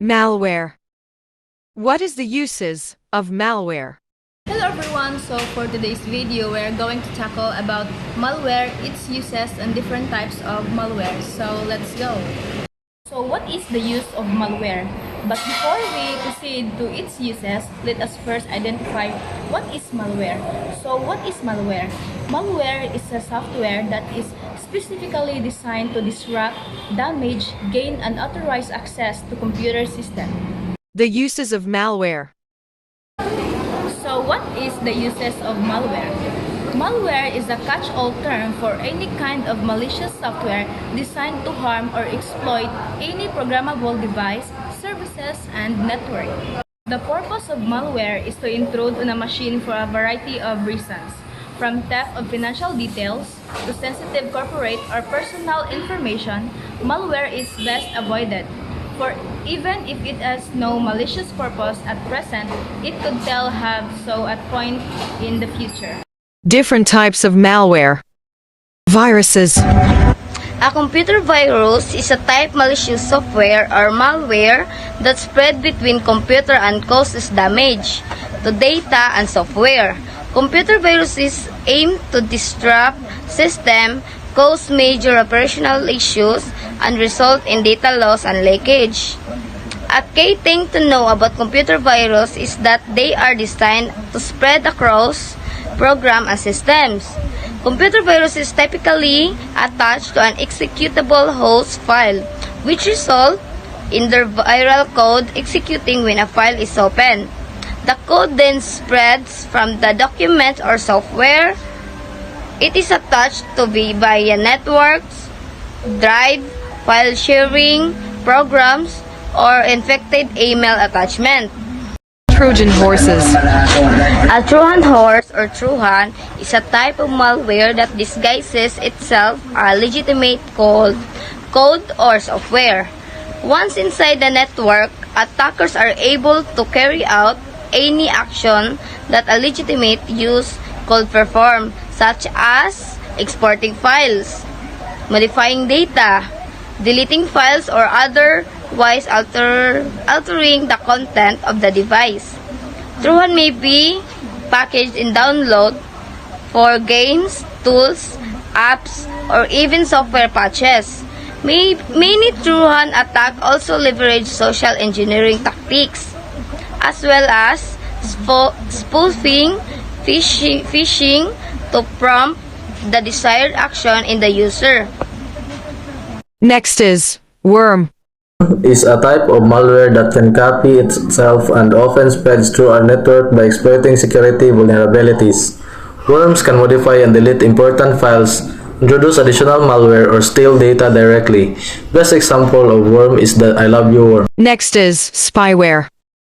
Malware. What is the uses of malware? Hello everyone, so for today's video we're going to tackle about malware, its uses and different types of malware. So let's go. So what is the use of malware? But before we proceed to its uses, let us first identify what is malware. So what is malware? Malware is a software that is specifically designed to disrupt, damage, gain unauthorized access to computer systems. The uses of malware. So what is the uses of malware? Malware is a catch-all term for any kind of malicious software designed to harm or exploit any programmable device, services, and network. The purpose of malware is to intrude on a machine for a variety of reasons, from theft of financial details to sensitive corporate or personal information. Malware is best avoided. For even if it has no malicious purpose at present, it could still have so at point in the future. Different types of malware. Viruses. A computer virus is a type malicious software or malware that spread between computer and causes damage to data and software. Computer viruses aim to disrupt system, cause major operational issues, and result in data loss and leakage. A key thing to know about computer virus is that they are designed to spread across program and systems. Computer viruses typically attach to an executable host file, which result in their viral code executing when a file is opened. The code then spreads from the document or software it is attached to via networks, drive, file sharing, programs, or infected email attachment. Trojan horses. A Trojan horse or Trojan is a type of malware that disguises itself as a legitimate code or software. Once inside the network, attackers are able to carry out any action that a legitimate use could perform, such as exporting files, modifying data, deleting files, or otherwise altering the content of the device. Trojan may be packaged in download for games, tools, apps, or even software patches. Many Trojan attacks also leverage social engineering tactics, as well as spoofing, phishing to prompt the desired action in the user. Next is worm. Is a type of malware that can copy itself and often spreads through our network by exploiting security vulnerabilities. Worms can modify and delete important files, introduce additional malware, or steal data directly. Best example of worm is the I Love You worm. Next is spyware.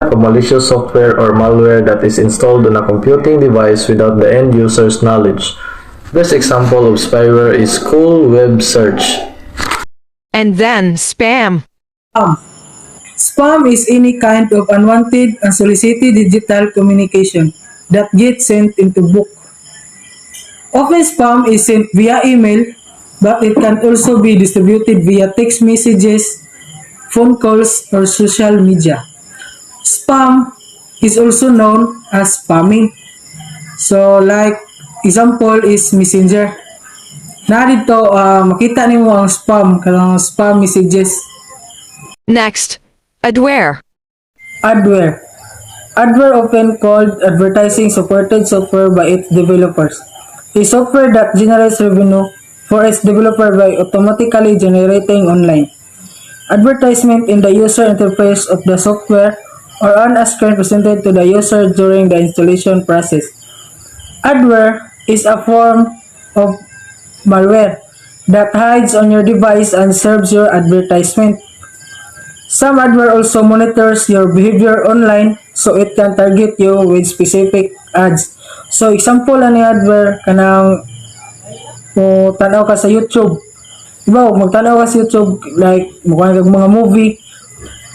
A malicious software or malware that is installed on a computing device without the end user's knowledge. Best example of spyware is Cool Web Search. And then spam. Spam is any kind of unwanted, unsolicited digital communication that gets sent into book. Often spam is sent via email, but it can also be distributed via text messages, phone calls, or social media. Spam is also known as spamming. So like example is Messenger. Na dito makita nimo ang spam kanang spam messages. Next, adware. Adware. Adware, often called advertising supported software by its developers. A software that generates revenue for its developer by automatically generating online advertisement in the user interface of the software or on a screen presented to the user during the installation process. Adware is a form of malware that hides on your device and serves your advertisement. Some adware also monitors your behavior online so it can target you with specific ads. So example ani adware kanang mo tanaw ka sa YouTube. Diba, magtanaw ka sa YouTube like mukha kag mga movie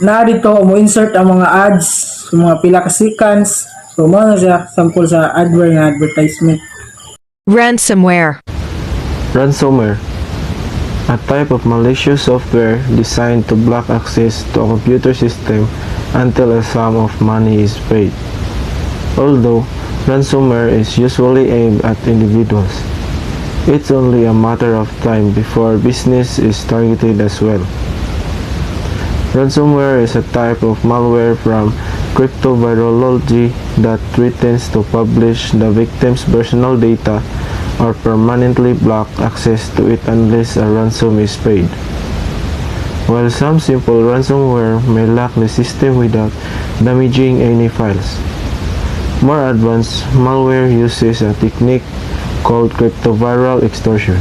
na dito mo insert ang mga ads sa mga pila ka seconds. So mo na siya sample sa adware nga advertisement. Ransomware. Ransomware. a type of malicious software designed to block access to a computer system until a sum of money is paid. Although ransomware is usually aimed at individuals, it's only a matter of time before business is targeted as well. Ransomware is a type of malware from cryptovirology that threatens to publish the victim's personal data or permanently block access to it unless a ransom is paid. While some simple ransomware may lock the system without damaging any files, more advanced malware uses a technique called cryptoviral extortion.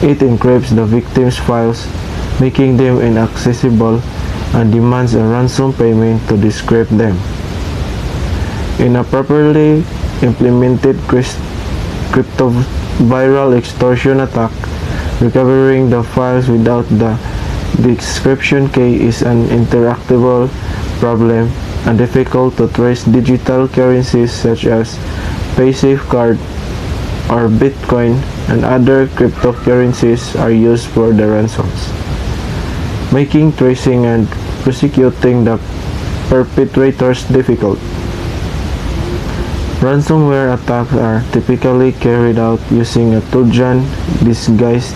It encrypts the victim's files, making them inaccessible, and demands a ransom payment to decrypt them. In a properly implemented cryptoviral extortion attack, recovering the files without the decryption key is an interactable problem and difficult to trace. Digital currencies such as PaySafeCard or Bitcoin and other cryptocurrencies are used for the ransoms, making tracing and prosecuting the perpetrators difficult. Ransomware attacks are typically carried out using a Trojan disguised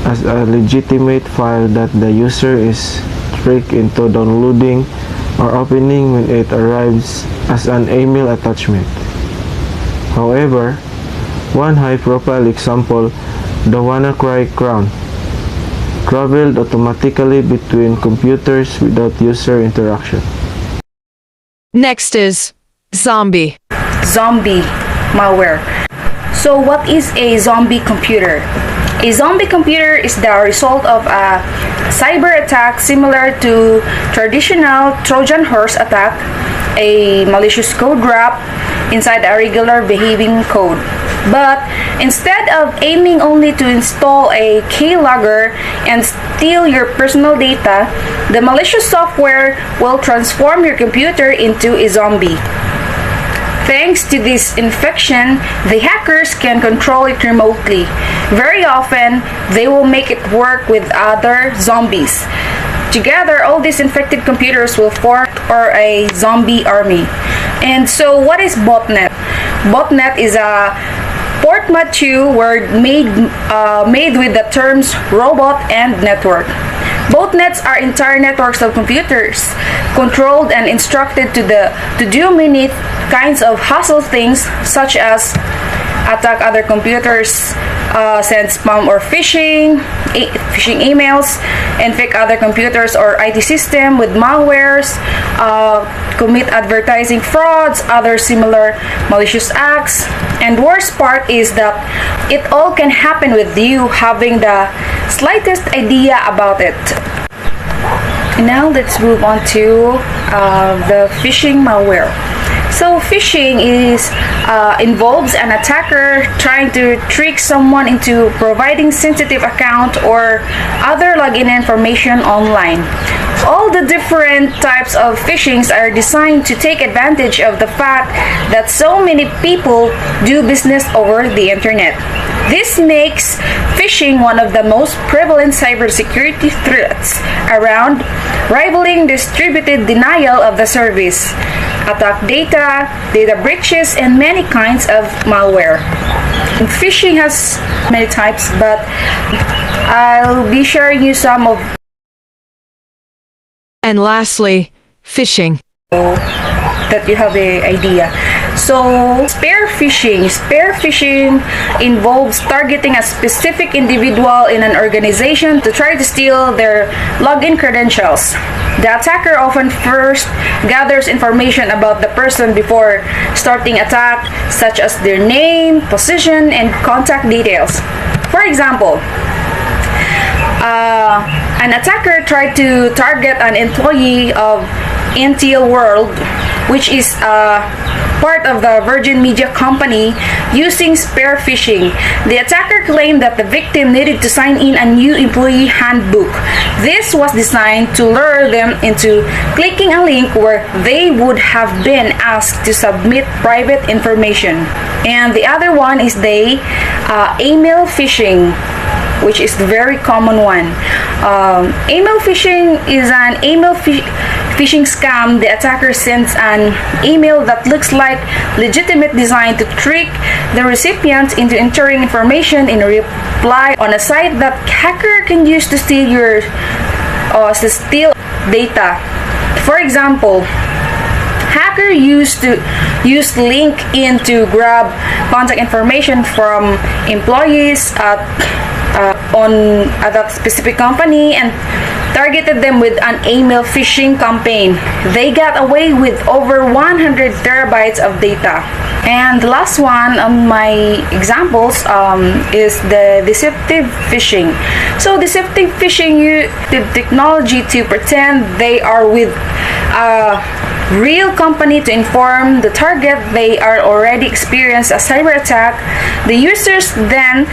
as a legitimate file that the user is tricked into downloading or opening when it arrives as an email attachment. However, one high-profile example, the WannaCry Crown, traveled automatically between computers without user interaction. Next is zombie. Zombie malware. So what is a zombie computer? A zombie computer is the result of a cyber attack similar to traditional Trojan horse attack, a malicious code wrapped inside a regular behaving code. But instead of aiming only to install a keylogger and steal your personal data, the malicious software will transform your computer into a zombie. Thanks to this infection, the hackers can control it remotely. Very often, they will make it work with other zombies. Together, all these infected computers will form a zombie army. And so, what is botnet? Botnet is a portmanteau word made with the terms robot and network. Botnets are entire networks of computers, controlled and instructed to do many kinds of hostile things, such as attack other computers, send spam or phishing emails, infect other computers or IT system with malwares, commit advertising frauds, other similar malicious acts. And worst part is that it all can happen with you having the slightest idea about it. And now let's move on to the phishing malware. So phishing involves an attacker trying to trick someone into providing sensitive account or other login information online. All the different types of phishings are designed to take advantage of the fact that so many people do business over the internet. This makes phishing one of the most prevalent cybersecurity threats around, rivaling distributed denial of the service, attack data breaches, and many kinds of malware. Phishing has many types, but I'll be sharing you some of. And lastly, phishing. That you have an idea. So, spear phishing. Spear phishing involves targeting a specific individual in an organization to try to steal their login credentials. The attacker often first gathers information about the person before starting attack, such as their name, position, and contact details. For example, an attacker tried to target an employee of NTL World, which is part of the Virgin Media Company, using spear phishing. The attacker claimed that the victim needed to sign in a new employee handbook. This was designed to lure them into clicking a link where they would have been asked to submit private information. And the other one is the email phishing. which is the very common one. Email phishing is an phishing scam. The attacker sends an email that looks like legitimate, designed to trick the recipient into entering information in a reply on a site that hacker can use to steal data. For example, hacker used LinkedIn to grab contact information from employees at that specific company and targeted them with an email phishing campaign. They got away with over 100 terabytes of data. And the last one of my examples is the deceptive phishing. So deceptive phishing uses technology to pretend they are with a real company to inform the target they are already experienced a cyber attack. The users then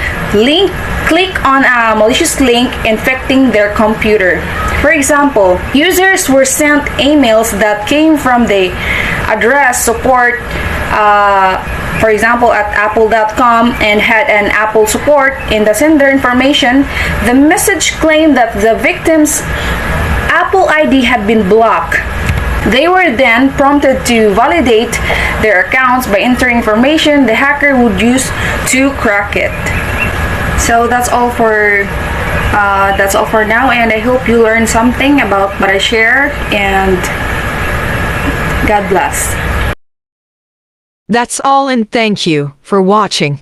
click on a malicious link infecting their computer. For example, users were sent emails that came from the address support, for example at apple.com, and had an Apple support in the sender information. The message claimed that the victim's Apple ID had been blocked. They were then prompted to validate their accounts by entering information the hacker would use to crack it. So that's all for now, and I hope you learned something about what I share, and God bless. That's all, and thank you for watching.